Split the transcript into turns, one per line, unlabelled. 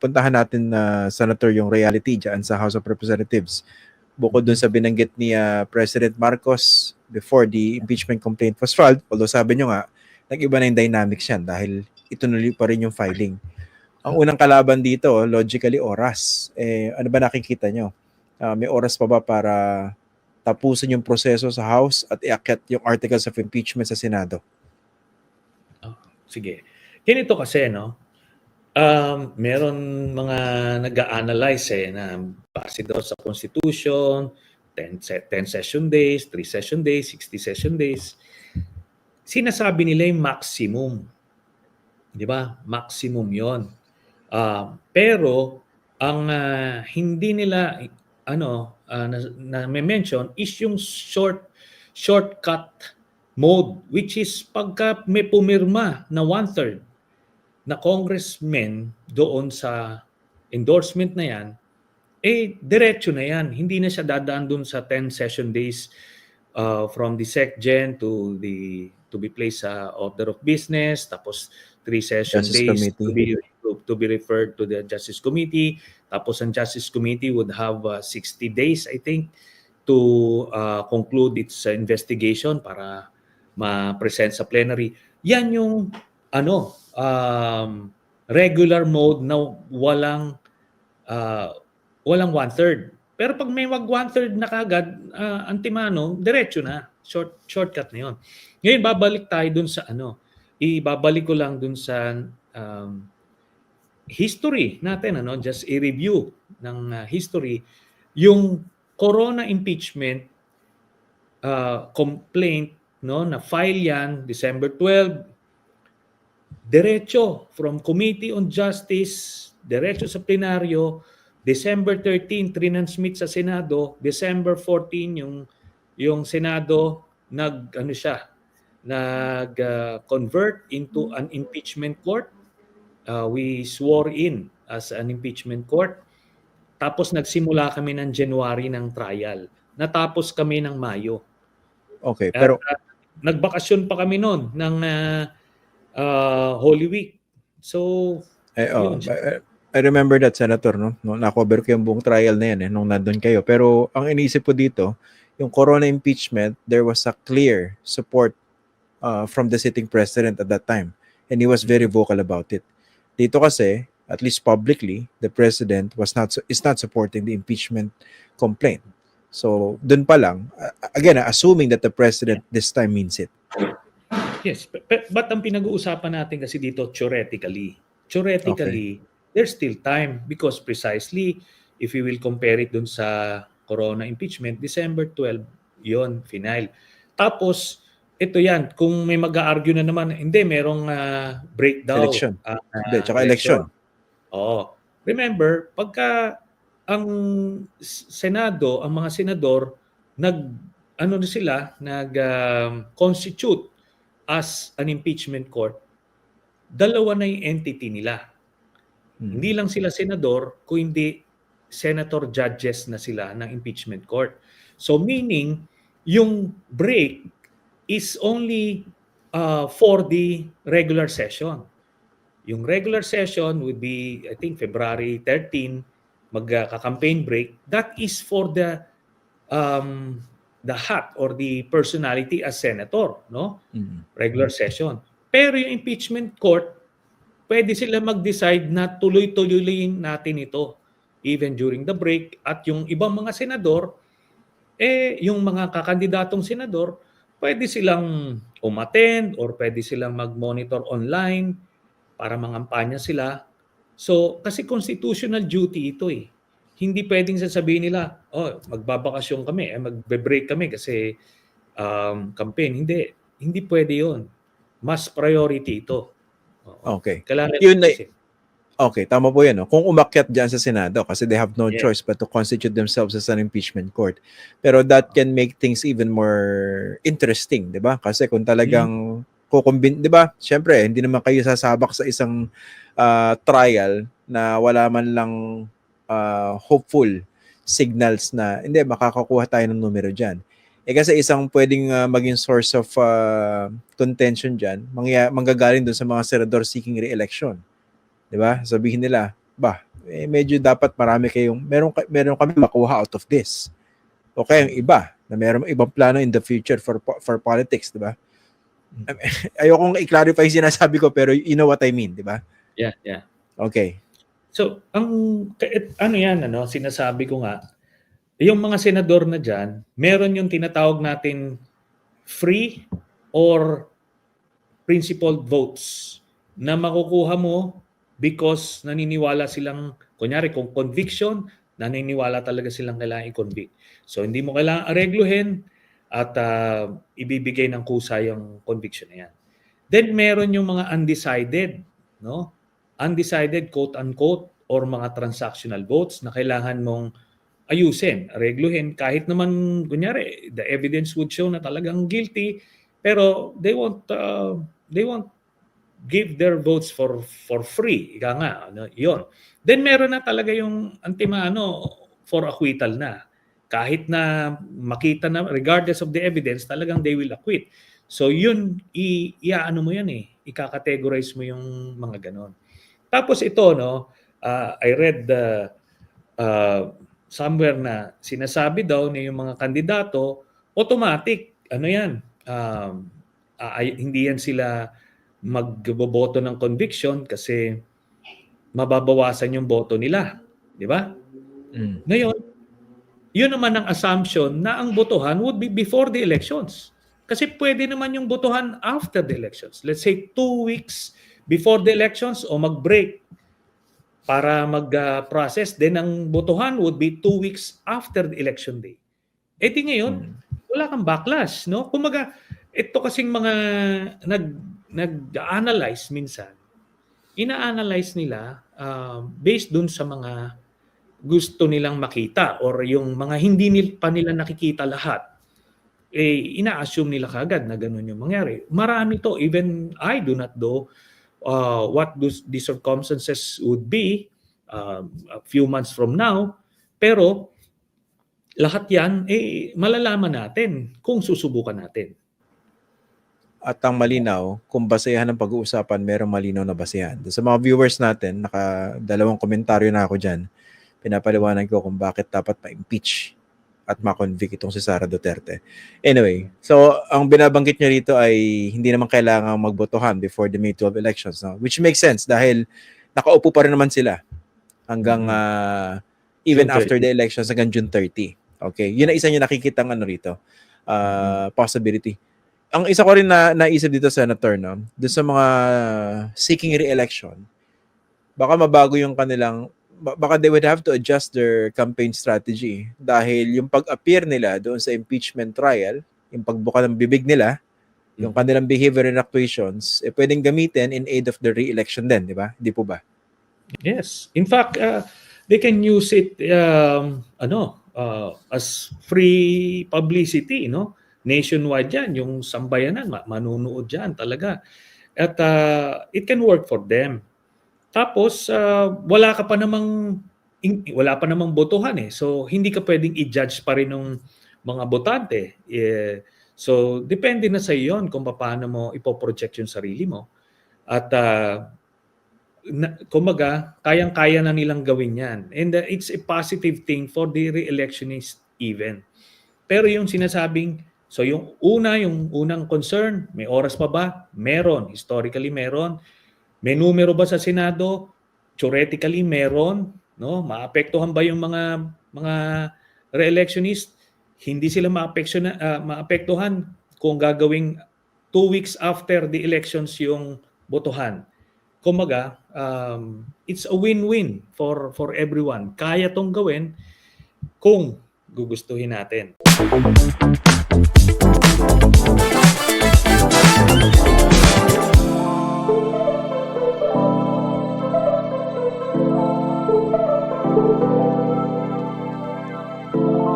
puntahan natin na Senator yung reality dyan sa House of Representatives. Bukod dun sa binanggit ni President Marcos before the impeachment complaint was filed, although sabi nyo nga, nag-iba na yung dynamics yan dahil ituloy pa rin yung filing. Ang unang kalaban dito, logically, oras. Ano ba nakikita nyo? May oras pa ba para tapusin yung proseso sa House at iakyat yung articles of impeachment sa Senado?
Sige. Ganito kasi, no? Meron mga nag-a-analyze na base daw sa Constitution, 10 session days, 3 session days, 60 session days. Sinasabi nila yung maximum. Di ba? Maximum yon. Pero ang hindi nila na-mention is yung shortcut mode, which is pagka may pumirma na 1/3 na congressman doon sa endorsement na yan, diretso na yan. Hindi na siya dadaan doon sa 10 session days from the SecGen to be placed sa order of business, tapos 3 session days to be referred to the Justice Committee, tapos ang Justice Committee would have 60 days, I think, to conclude its investigation para ma-present sa plenary. Yan yung regular mode na walang 1/3. Pero pag may wag 1/3 na kagad, antimano, diretso na. Shortcut na yun. Ngayon, babalik tayo dun sa ibabalik ko lang dun sa history natin, just a review ng history. Yung Corona impeachment complaint, na file yan December 12, diretso from Committee on Justice, diretso sa plenaryo, December 13 transmit sa Senado, December 14 yung Senado convert into an impeachment court. We swore in as an impeachment court. Tapos nagsimula kami ng January ng trial. Natapos kami ng Mayo.
Okay, pero
nagbakasyon pa kami noon ng Holy Week. So,
I remember that, Senator, no? Na-cover ko yung buong trial na yan nung nandun kayo. Pero ang iniisip ko dito, yung Corona impeachment, there was a clear support from the sitting president at that time. And he was very vocal about it. Dito kasi, at least publicly, the president is not supporting the impeachment complaint. So, dun pa lang, again, assuming that the president this time means it.
Yes, but ang pinag-uusapan natin kasi dito, theoretically, there's still time because precisely, if we will compare it dun sa Corona impeachment, December 12, yon final. Tapos, ito yan, kung may mag-a-argue na naman, hindi, merong breakdown.
Election. Tsaka election.
Oo. Remember, pagka ang Senado, ang mga senador, nag-constitute as an impeachment court, dalawa na yung entity nila. Hindi lang sila senador, kundi senator judges na sila ng impeachment court. So meaning, yung break is only for the regular session. Yung regular session would be, I think, February 13, magka-campaign break. That is for the hat or the personality as senator, no? Regular session. Pero yung impeachment court, pwede sila mag-decide na tuloy-tuloyin natin ito even during the break. At yung ibang mga senador, yung mga kakandidatong senador, pwede silang umattend or pwede silang mag-monitor online para mangampanya sila. So, kasi constitutional duty ito eh. Hindi pwedeng sasabihin nila, magbabakasyon kami, magbe-break kami kasi campaign. Hindi pwede yun. Mas priority ito.
Okay. Okay, tama po yan. No? Kung umakyat dyan sa Senado kasi they have no choice but to constitute themselves as an impeachment court. Pero that can make things even more interesting, di ba? Kasi kung talagang di ba? Siyempre, hindi naman kayo sasabak sa isang trial na wala man lang hopeful signals na hindi, makakakuha tayo ng numero dyan. Kasi isang pwedeng maging source of contention dyan, manggagaling dun sa mga senador seeking re-election. Diba? Sabihin nila, medyo dapat marami kayong, meron kami makuha out of this. O kaya yung iba, na meron ibang plano in the future for politics, di ba? Ayokong i-clarify yung sinasabi ko, pero you know what I mean, di ba?
Yeah, yeah.
Okay.
So, ano yan, sinasabi ko nga, yung mga senador na dyan, meron yung tinatawag natin free or principled votes na makukuha mo because naniniwala silang, kunyari kung conviction, naniniwala talaga silang kailangan i-convict. So, hindi mo kailangan aregluhin at ibibigay ng kusa yung conviction na yan. Then, meron yung mga undecided, no? Undecided, quote-unquote, or mga transactional votes na kailangan mong ayusin, aregluhin, kahit naman, kunyari, the evidence would show na talagang guilty, pero they won't give their votes for free. Ika nga, yun. Then meron na talaga yung for acquittal na. Kahit na makita na, regardless of the evidence, talagang they will acquit. So yun, iaano mo yan ika-categorize mo yung mga ganon. Tapos ito, I read somewhere na sinasabi daw na yung mga kandidato, automatic, hindi yan sila magboboto ng conviction kasi mababawasan yung boto nila. Di ba? Ngayon, yun naman ang assumption na ang botohan would be before the elections. Kasi pwede naman yung botohan after the elections. Let's say 2 weeks before the elections o mag-break para mag-process. Then ang botohan would be 2 weeks after the election day. Eh di ngayon, wala kang backlash. No? Kumaga, ito kasing mga nag-analyze minsan, ina-analyze nila based dun sa mga gusto nilang makita or yung mga hindi pa nila nakikita lahat. Ina-assume nila kagad na ganun yung mangyari. Marami to. Even I do not know what the circumstances would be a few months from now. Pero lahat yan, malalaman natin kung susubukan natin.
At ang malinaw, kung basehan ng pag-uusapan, merong malinaw na basehan. Sa mga viewers natin, dalawang komentaryo na ako dyan, pinapaliwanag ko kung bakit dapat ma-impeach at ma-convict itong si Sara Duterte. Anyway, so ang binabanggit niya rito ay hindi naman kailangan magbotohan before the May 12 elections. No? Which makes sense dahil nakaupo pa rin naman sila hanggang even after the elections hanggang June 30. Okay, yun ang isa niya nakikitang rito, possibility. Ang isa ko rin na naisip dito, Senator, doon sa mga seeking re-election, baka mabago yung kanilang, baka they would have to adjust their campaign strategy dahil yung pag-appear nila doon sa impeachment trial, yung pagbuka ng bibig nila, yung kanilang behavior and actuations, pwedeng gamitin in aid of the re-election din, di ba? Hindi po ba?
Yes. In fact, they can use it as free publicity, nationwide yan, yung sambayanan, manunood dyan talaga. At it can work for them. Tapos, wala pa namang botohan So, hindi ka pwedeng i-judge pa rin ng mga botante. So, depende na sa iyon kung paano mo ipoproject yung sarili mo. At, kumaga, kayang-kaya na nilang gawin yan. And it's a positive thing for the re-electionist even. Pero yung sinasabing, so yung unang concern, may oras pa ba? Meron. Historically, meron. May numero ba sa Senado? Theoretically, meron. Maapektuhan ba yung mga re-electionist? Hindi sila maapektuhan kung gagawing 2 weeks after the elections yung botohan. Kumaga, it's a win-win for everyone. Kaya tong gawin kung gugustuhin natin.